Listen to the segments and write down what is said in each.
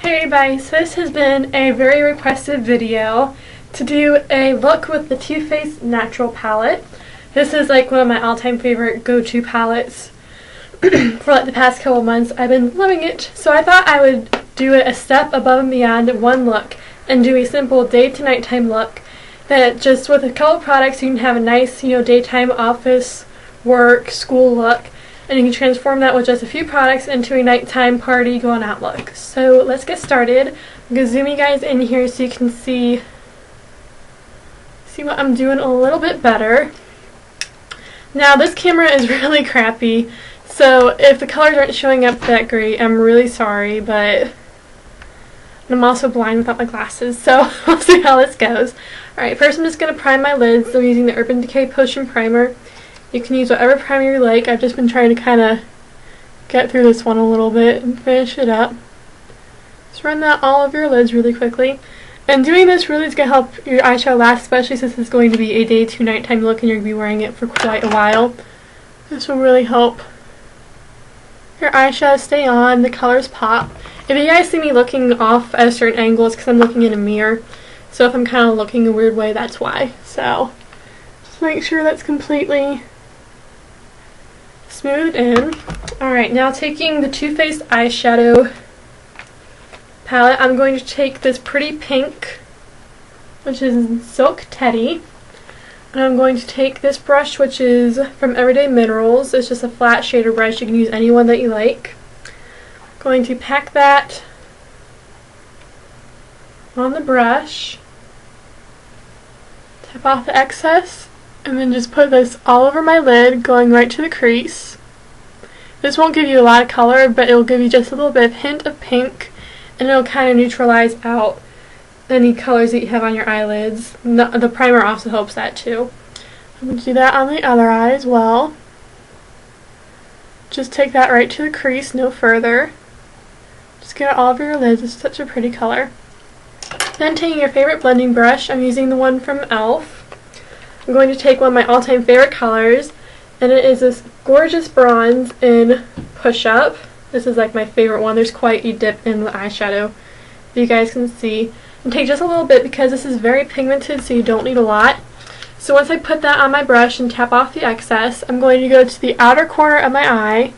Hey guys, this has been a very requested video to do a look with the Too Faced Natural palette. This is like one of my all-time favorite go-to palettes for like the past couple months. I've been loving it, so I thought I would do it a step above and beyond one look and do a simple day to nighttime look that just with a couple products you can have a nice, daytime office, work, school look. And you can transform that with just a few products into a nighttime party going out look. So let's get started. I'm going to zoom you guys in here so you can see what I'm doing a little bit better. Now this camera is really crappy, so if the colors aren't showing up that great, I'm really sorry, but I'm also blind without my glasses, so we'll see how this goes. Alright, first I'm just going to prime my lids. I'm using the Urban Decay Potion Primer. You can use whatever primer you like. I've just been trying to kind of get through this one a little bit and finish it up. Just run that all over your lids really quickly. And doing this really is going to help your eyeshadow last, especially since it's going to be a day to nighttime look and you're going to be wearing it for quite a while. This will really help your eyeshadow stay on, the colors pop. If you guys see me looking off at a certain angle, it's because I'm looking in a mirror. So if I'm kind of looking a weird way, that's why. So just make sure that's completely smoothed in. Alright, now taking the Too Faced eyeshadow palette, I'm going to take this pretty pink, which is Silk Teddy, and I'm going to take this brush, which is from Everyday Minerals. It's just a flat shader brush. You can use any one that you like. I'm going to pack that on the brush, tap off the excess, and then just put this all over my lid, going right to the crease. This won't give you a lot of color, but it will give you just a little bit of hint of pink, and it will kind of neutralize out any colors that you have on your eyelids. The primer also helps that too. I'm going to do that on the other eye as well. Just take that right to the crease, no further. Just get it all over your lids. It's such a pretty color. Then taking your favorite blending brush, I'm using the one from e.l.f. I'm going to take one of my all-time favorite colors, and it is this gorgeous bronze in Push Up. This is like my favorite one. There's quite a dip in the eyeshadow, you guys can see. And take just a little bit because this is very pigmented, so you don't need a lot. So once I put that on my brush and tap off the excess, I'm going to go to the outer corner of my eye.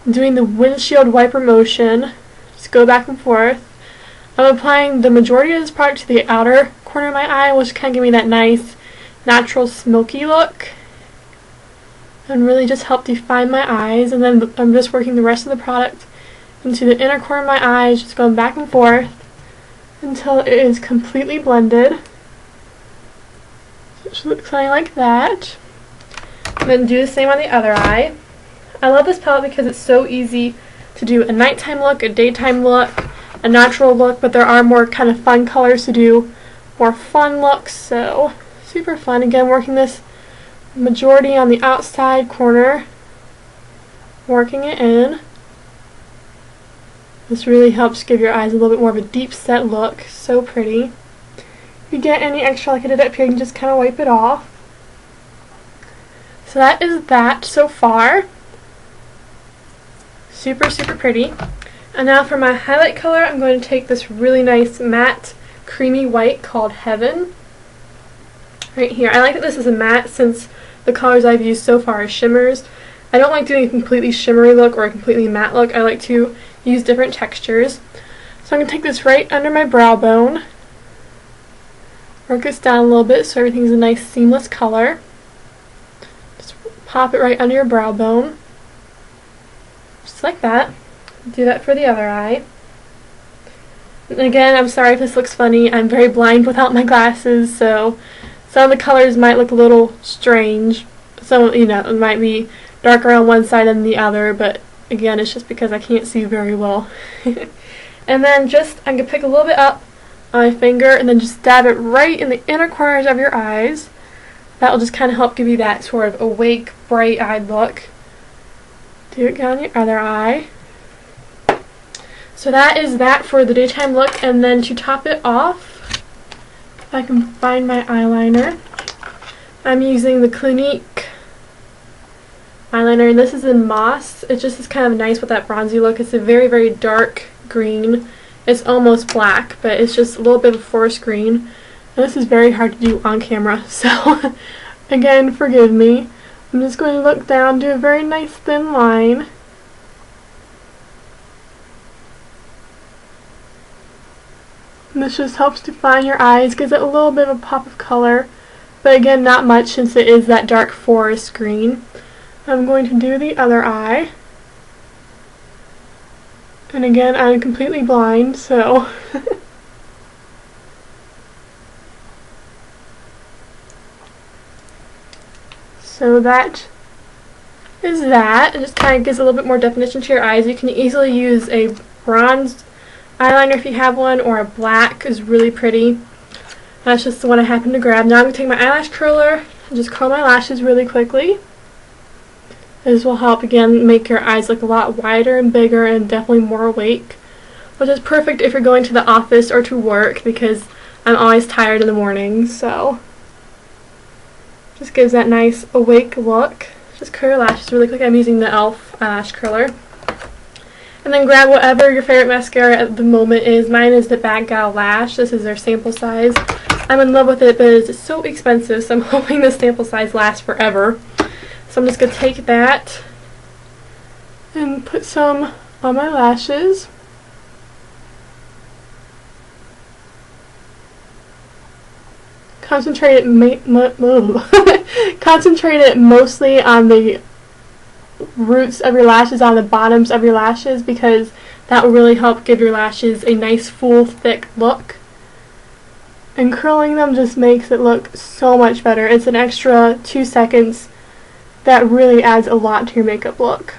I'm doing the windshield wiper motion. Just go back and forth. I'm applying the majority of this product to the outer corner of my eye, which kind of give me that nice natural smoky look and really just help define my eyes. And then I'm just working the rest of the product into the inner corner of my eyes, just going back and forth until it is completely blended. So it should look something like that. And then do the same on the other eye. I love this palette because it's so easy to do a nighttime look, a daytime look, a natural look, but there are more kind of fun colors to do, more fun looks, so super fun. Again, working this majority on the outside corner, working it in. This really helps give your eyes a little bit more of a deep set look. So pretty. If you get any extra like I did up here, you can just kind of wipe it off. So that is that so far. Super, super pretty. And now for my highlight color, I'm going to take this really nice matte creamy white called Heaven. Right here. I like that this is a matte since the colors I've used so far are shimmers. I don't like doing a completely shimmery look or a completely matte look. I like to use different textures. So I'm going to take this right under my brow bone. Work this down a little bit so everything's a nice seamless color. Just pop it right under your brow bone. Just like that. Do that for the other eye. And again, I'm sorry if this looks funny. I'm very blind without my glasses, so some of the colors might look a little strange. Some, it might be darker on one side than the other, but again, it's just because I can't see very well. And then I'm going to pick a little bit up on my finger and then just dab it right in the inner corners of your eyes. That will just kind of help give you that sort of awake, bright-eyed look. Do it on your other eye. So that is that for the daytime look, and then to top it off, if I can find my eyeliner, I'm using the Clinique eyeliner, and this is in Moss. It just is kind of nice with that bronzy look. It's a very, very dark green it's almost black, but it's just a little bit of forest green. And this is very hard to do on camera, so again, forgive me. I'm just going to look down, do a very nice thin line. And this just helps define your eyes, gives it a little bit of a pop of color, but again, not much since it is that dark forest green. I'm going to do the other eye. And again, I'm completely blind, so so that is that. It just kind of gives a little bit more definition to your eyes. You can easily use a bronze eyeliner if you have one, or a black is really pretty. That's just the one I happen to grab. Now I'm going to take my eyelash curler and just curl my lashes really quickly. This will help, again, make your eyes look a lot wider and bigger and definitely more awake, which is perfect if you're going to the office or to work, because I'm always tired in the morning, so just gives that nice awake look. Just curl your lashes really quick. I'm using the e.l.f. eyelash curler. And then grab whatever your favorite mascara at the moment is. Mine is the Bad Gal Lash. This is their sample size. I'm in love with it, but it's so expensive, so I'm hoping the sample size lasts forever. So I'm just going to take that and put some on my lashes. Concentrate it mostly on the roots of your lashes, on the bottoms of your lashes, because that will really help give your lashes a nice full thick look. And curling them just makes it look so much better. It's an extra 2 seconds that really adds a lot to your makeup look.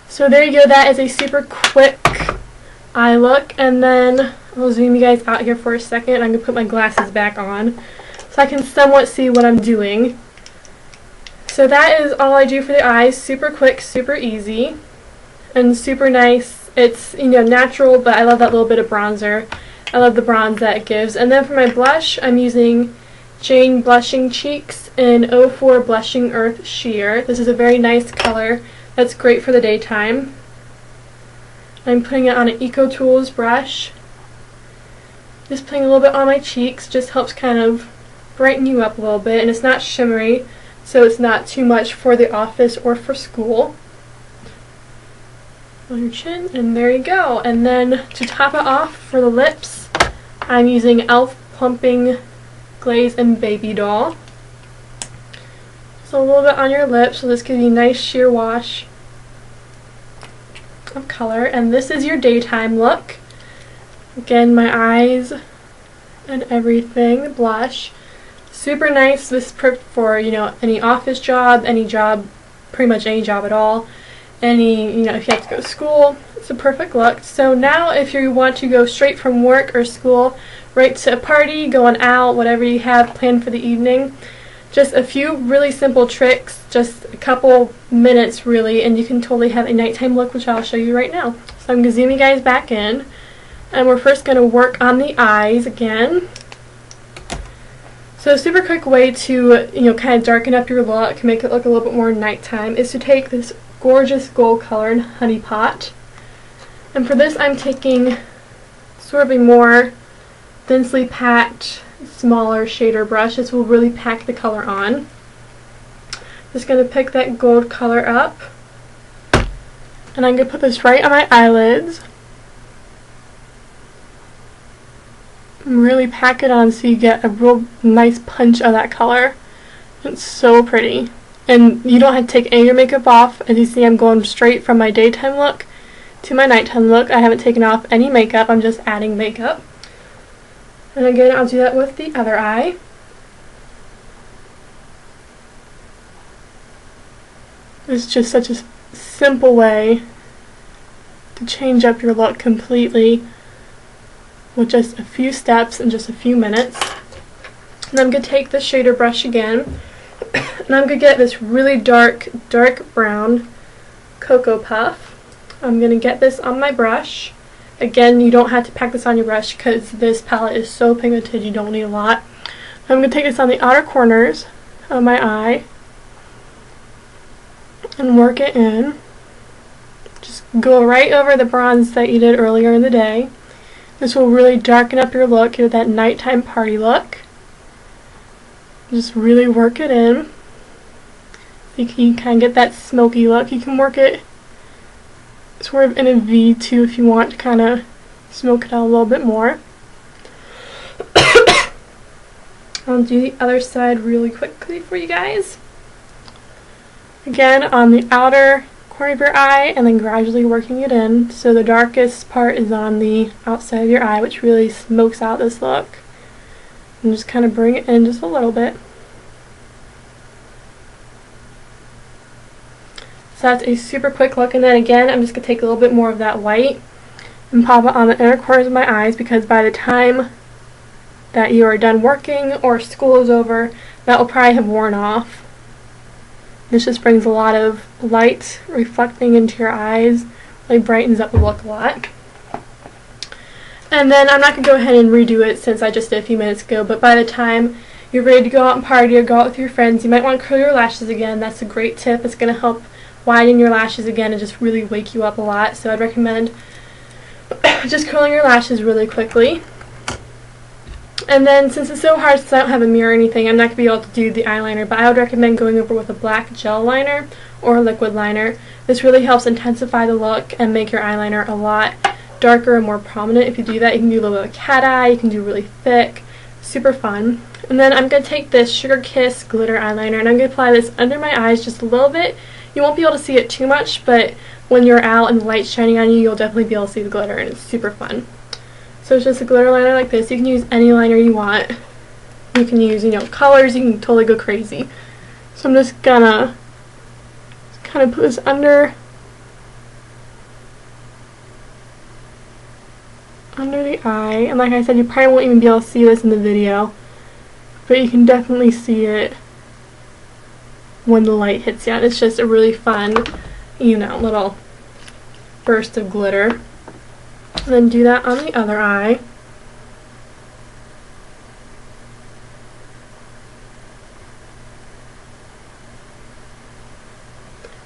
So there you go, that is a super quick eye look. And then I'll zoom you guys out here for a second. I'm going to put my glasses back on so I can somewhat see what I'm doing. So that is all I do for the eyes. Super quick, super easy, and super nice. It's, you know, natural, but I love that little bit of bronzer. I love the bronze that it gives. And then for my blush, I'm using Jane Blushing Cheeks in 04 Blushing Earth Sheer. This is a very nice color that's great for the daytime. I'm putting it on an Eco Tools brush. Just putting a little bit on my cheeks, just helps kind of brighten you up a little bit, and it's not shimmery, so it's not too much for the office or for school. On your chin, and there you go. And then to top it off for the lips, I'm using e.l.f. Plumping Glaze and Baby Doll. So a little bit on your lips, so this gives you a nice sheer wash of color. And this is your daytime look. Again, my eyes and everything, the blush. Super nice. This is perfect for, you know, any office job, any job, pretty much any job at all. Any, you know, if you have to go to school, it's a perfect look. So now if you want to go straight from work or school right to a party, going out, whatever you have planned for the evening, just a few really simple tricks, just a couple minutes really, and you can totally have a nighttime look, which I'll show you right now. So I'm going to zoom you guys back in, and we're first going to work on the eyes again. So a super quick way to, you know, kind of darken up your look, make it look a little bit more nighttime, is to take this gorgeous gold color in Honey Pot. And for this I'm taking sort of a more densely packed, smaller shader brush. This will really pack the color on. Just going to pick that gold color up, and I'm going to put this right on my eyelids. And really pack it on so you get a real nice punch of that color. It's so pretty. And you don't have to take any of your makeup off. As you see, I'm going straight from my daytime look to my nighttime look. I haven't taken off any makeup. I'm just adding makeup. And again, I'll do that with the other eye. It's just such a simple way to change up your look completely with just a few steps in just a few minutes. And I'm going to take the shader brush again, and I'm going to get this really dark brown Cocoa Puff. I'm going to get this on my brush. Again, you don't have to pack this on your brush because this palette is so pigmented you don't need a lot. I'm going to take this on the outer corners of my eye and work it in. Just go right over the bronze that you did earlier in the day. This will really darken up your look, give it that nighttime party look. Just really work it in. You can kind of get that smoky look. You can work it sort of in a V too if you want to kind of smoke it out a little bit more. I'll do the other side really quickly for you guys. Again, on the outer corner of your eye and then gradually working it in. So the darkest part is on the outside of your eye, which really smokes out this look. And just kind of bring it in just a little bit. So that's a super quick look, and then again I'm just going to take a little bit more of that white and pop it on the inner corners of my eyes, because by the time that you are done working or school is over, that will probably have worn off. This just brings a lot of light reflecting into your eyes, really brightens up the look a lot. And then I'm not going to go ahead and redo it since I just did a few minutes ago, but by the time you're ready to go out and party or go out with your friends, you might want to curl your lashes again. That's a great tip. It's going to help widen your lashes again and just really wake you up a lot. So I'd recommend just curling your lashes really quickly. And then since it's so hard, since I don't have a mirror or anything, I'm not going to be able to do the eyeliner, but I would recommend going over with a black gel liner or a liquid liner. This really helps intensify the look and make your eyeliner a lot darker and more prominent. If you do that, you can do a little bit of cat eye, you can do really thick, super fun. And then I'm going to take this Sugar Kiss glitter eyeliner and I'm going to apply this under my eyes just a little bit. You won't be able to see it too much, but when you're out and the light's shining on you, you'll definitely be able to see the glitter, and it's super fun. So it's just a glitter liner like this. You can use any liner you want. You can use, colors. You can totally go crazy. So I'm just gonna kind of put this under the eye. And like I said, you probably won't even be able to see this in the video, but you can definitely see it when the light hits you. It's just a really fun, little burst of glitter. And then do that on the other eye.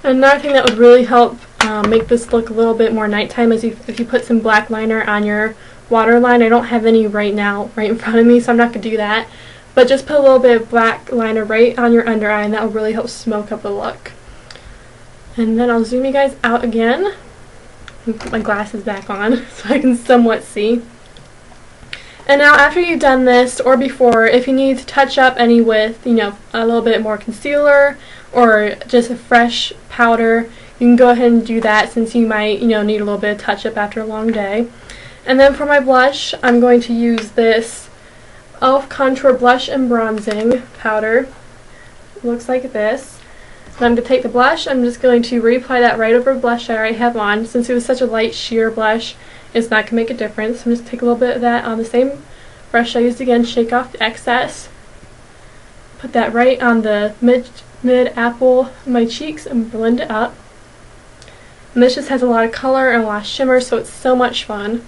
Another thing that would really help make this look a little bit more nighttime is if you put some black liner on your waterline. I don't have any right now right in front of me, so I'm not going to do that. But just put a little bit of black liner right on your under eye, and that will really help smoke up the look. And then I'll zoom you guys out again. And put my glasses back on so I can somewhat see. And now after you've done this, or before, if you need to touch up any with, a little bit more concealer or just a fresh powder, you can go ahead and do that, since you might, need a little bit of touch up after a long day. And then for my blush, I'm going to use this e.l.f. Contour Blush and Bronzing Powder. It looks like this. And I'm going to take the blush, I'm just going to reapply that right over the blush I already have on. Since it was such a light sheer blush, it's not going to make a difference. I'm just going to take a little bit of that on the same brush I used again, shake off the excess. Put that right on the mid-apple of my cheeks and blend it up. And this just has a lot of color and a lot of shimmer, so it's so much fun.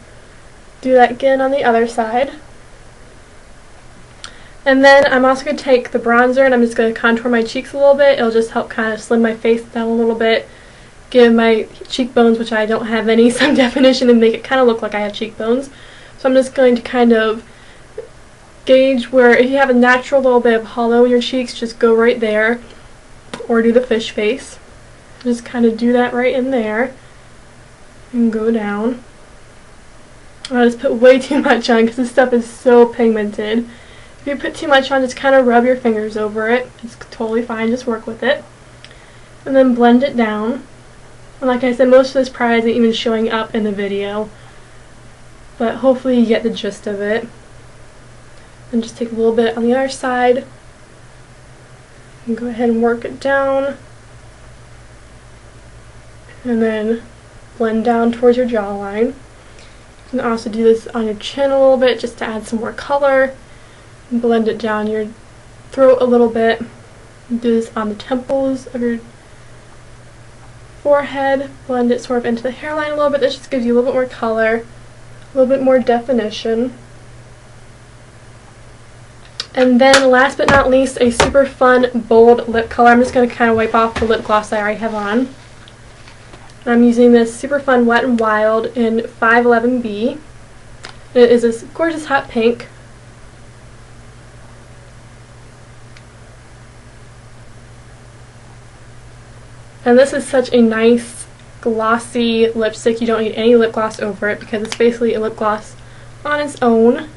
Do that again on the other side. And then I'm also going to take the bronzer and I'm just going to contour my cheeks a little bit. It'll just help kind of slim my face down a little bit, give my cheekbones, which I don't have any, some definition, and make it kind of look like I have cheekbones. So I'm just going to kind of gauge where, if you have a natural little bit of hollow in your cheeks, just go right there, or do the fish face. Just kind of do that right in there and go down. I just put way too much on because this stuff is so pigmented. If you put too much on, just kind of rub your fingers over it. It's totally fine, just work with it. And then blend it down. And like I said, most of this probably isn't even showing up in the video, but hopefully you get the gist of it. And just take a little bit on the other side and go ahead and work it down. And then blend down towards your jawline. You can also do this on your chin a little bit just to add some more color. Blend it down your throat a little bit. Do this on the temples of your forehead. Blend it sort of into the hairline a little bit. This just gives you a little bit more color, a little bit more definition. And then last but not least, a super fun bold lip color. I'm just going to kind of wipe off the lip gloss I already have on. And I'm using this Super Fun Wet n Wild in 511B. It is this gorgeous hot pink. And this is such a nice glossy lipstick. You don't need any lip gloss over it because it's basically a lip gloss on its own.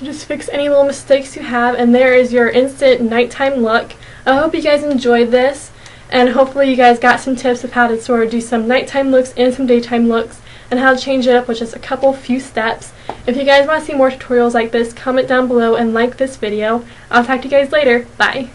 Just fix any little mistakes you have, and there is your instant nighttime look. I hope you guys enjoyed this, and hopefully you guys got some tips of how to sort of do some nighttime looks and some daytime looks, and how to change it up with just a few steps. If you guys want to see more tutorials like this, comment down below and like this video. I'll talk to you guys later. Bye!